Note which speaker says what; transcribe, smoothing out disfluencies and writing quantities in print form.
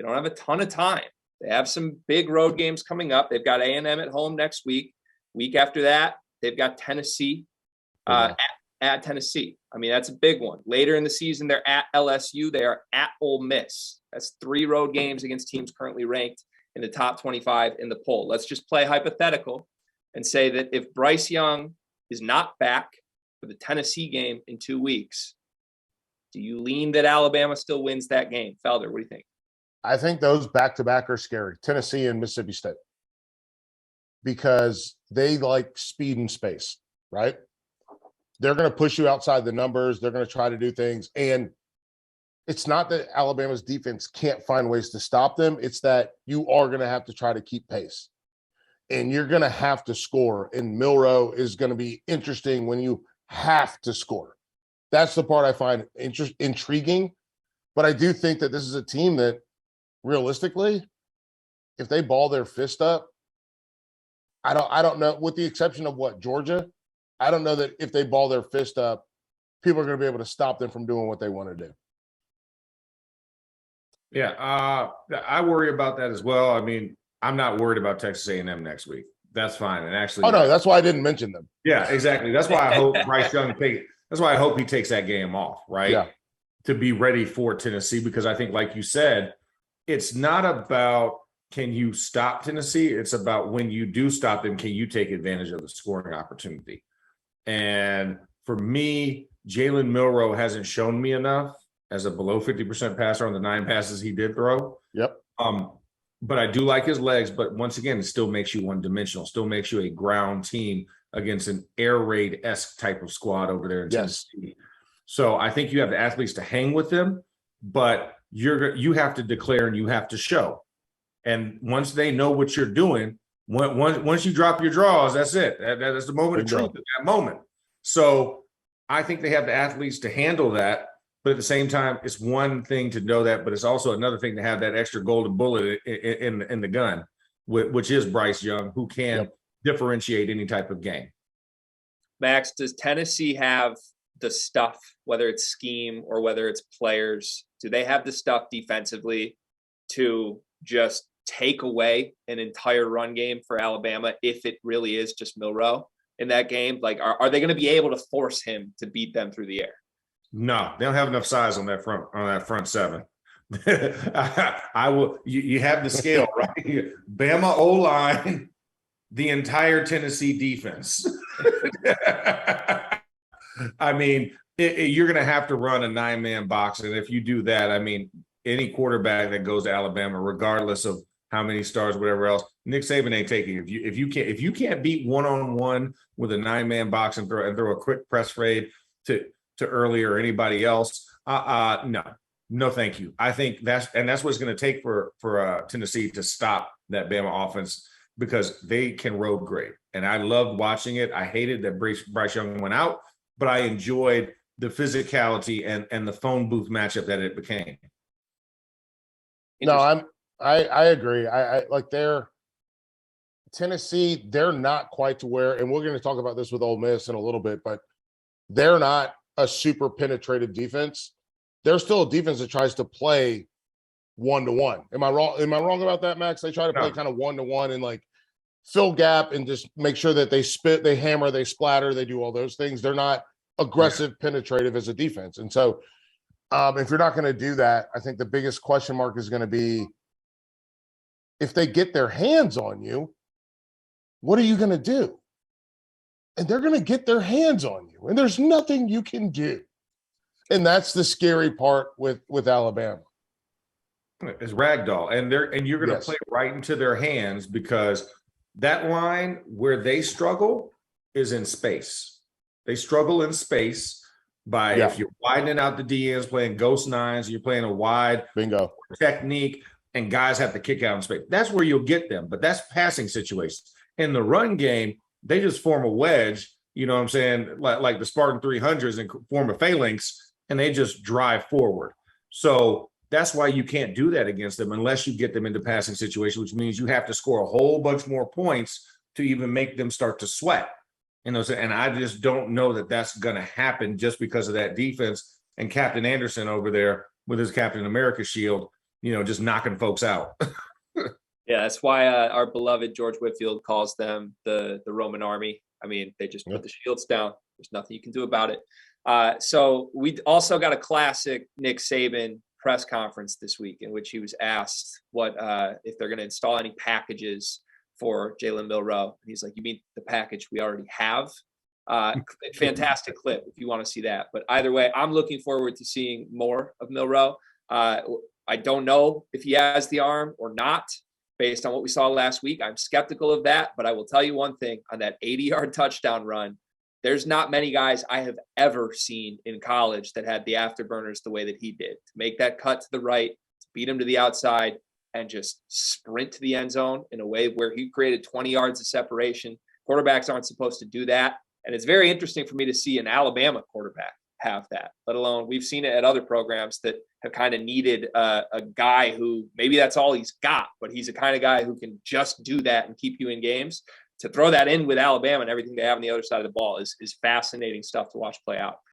Speaker 1: They don't have a ton of time. They have some big road games coming up. They've got A&M at home next week. Week after that, they've got Tennessee at Tennessee. I mean, that's a big one. Later in the season, they're at LSU. They are at Ole Miss. That's 3 road games against teams currently ranked in the top 25 in the poll. Let's just play hypothetical and say that if Bryce Young is not back for the Tennessee game in 2 weeks, do you lean that Alabama still wins that game? Felder, what do you think?
Speaker 2: I think those back-to-back are scary, Tennessee and Mississippi State, because they like speed and space, right? They're going to push you outside the numbers. They're going to try to do things. And it's not that Alabama's defense can't find ways to stop them. It's that you are going to have to try to keep pace. And you're going to have to score. And Milroe is going to be interesting when you have to score. That's the part I find intriguing. But I do think that this is a team that, realistically, if they ball their fist up, I don't know, with the exception of Georgia, I don't know that if they ball their fist up, people are going to be able to stop them from doing what they want to do.
Speaker 3: Yeah, I worry about that as well. I mean, I'm not worried about Texas A&M next week. That's fine. And actually,
Speaker 2: that's why I didn't mention them.
Speaker 3: Yeah, exactly. That's why I hope Bryce Young that's why I hope he takes that game off, right?
Speaker 2: Yeah.
Speaker 3: To be ready for Tennessee, because I think, like you said, it's not about can you stop Tennessee. It's about when you do stop them, can you take advantage of the scoring opportunity? And for me, Jalen Milroe hasn't shown me enough as a below 50% passer on the 9 passes he did throw.
Speaker 2: Yep.
Speaker 3: But I do like his legs. But once again, it still makes you one-dimensional, still makes you a ground team against an air raid-esque type of squad over there in Tennessee. So I think you have the athletes to hang with them, but you have to declare and you have to show. And once they know what you're doing, once you drop your draws, that's it. That's the moment of truth at that moment. So I think they have the athletes to handle that. But at the same time, it's one thing to know that, but it's also another thing to have that extra golden bullet in the gun, which is Bryce Young, who can differentiate any type of game.
Speaker 1: Max, does Tennessee have the stuff, whether it's scheme or whether it's players? Do they have the stuff defensively to just take away an entire run game for Alabama if it really is just Milroe in that game? Like, are they going to be able to force him to beat them through the air?
Speaker 3: No, they don't have enough size on that front 7. I will. You have the scale, right? Bama O-line, the entire Tennessee defense. I mean, you're going to have to run a 9-man box, and if you do that, I mean, any quarterback that goes to Alabama, regardless of how many stars, whatever else, Nick Saban ain't taking you. If you can't beat one-on-one with a 9-man box and throw a quick press fade to Early or anybody else, no, thank you. I think that's what it's going to take for Tennessee to stop that Bama offense, because they can road grade. And I loved watching it. I hated that Bryce Young went out, but I enjoyed the physicality and the phone booth matchup that it became.
Speaker 2: No, I agree. I like Tennessee, they're not quite to where, and we're going to talk about this with Ole Miss in a little bit, but they're not a super penetrative defense. They're still a defense that tries to play 1-to-1. Am I wrong about that, Max? They try to play kind of 1-to-1 and like fill gap and just make sure that they spit, they hammer, they splatter, they do all those things. They're not aggressive, penetrative as a defense. And so if you're not going to do that, I think the biggest question mark is going to be, if they get their hands on you, what are you going to do? And they're going to get their hands on you, and there's nothing you can do. And that's the scary part with Alabama.
Speaker 3: It's ragdoll, and you're going to play right into their hands, because that line where they struggle is in space. They struggle in space by if you're widening out the DNs, playing ghost 9s, you're playing a wide
Speaker 2: bingo technique,
Speaker 3: and guys have to kick out in space. That's where you'll get them, but that's passing situations. In the run game, they just form a wedge, you know what I'm saying, like the Spartan 300s, and form a phalanx, and they just drive forward. So that's why you can't do that against them unless you get them into passing situations, which means you have to score a whole bunch more points to even make them start to sweat. And I just don't know that that's going to happen just because of that defense and Captain Anderson over there with his Captain America shield. just knocking folks out.
Speaker 1: Yeah, that's why our beloved George Whitfield calls them the Roman army. I mean, they just put the shields down. There's nothing you can do about it. So we also got a classic Nick Saban press conference this week in which he was asked what if they're going to install any packages for Jalen Milroe. And he's like, "You mean the package we already have?" Fantastic clip if you want to see that. But either way, I'm looking forward to seeing more of Milroe. I don't know if he has the arm or not. Based on what we saw last week, I'm skeptical of that. But I will tell you one thing, on that 80-yard touchdown run, there's not many guys I have ever seen in college that had the afterburners the way that he did. To make that cut to the right, to beat him to the outside, and just sprint to the end zone in a way where he created 20 yards of separation. Quarterbacks aren't supposed to do that. And it's very interesting for me to see an Alabama quarterback have that, let alone we've seen it at other programs that have kind of needed a guy who maybe that's all he's got, but he's the kind of guy who can just do that and keep you in games. To throw that in with Alabama and everything they have on the other side of the ball is fascinating stuff to watch play out.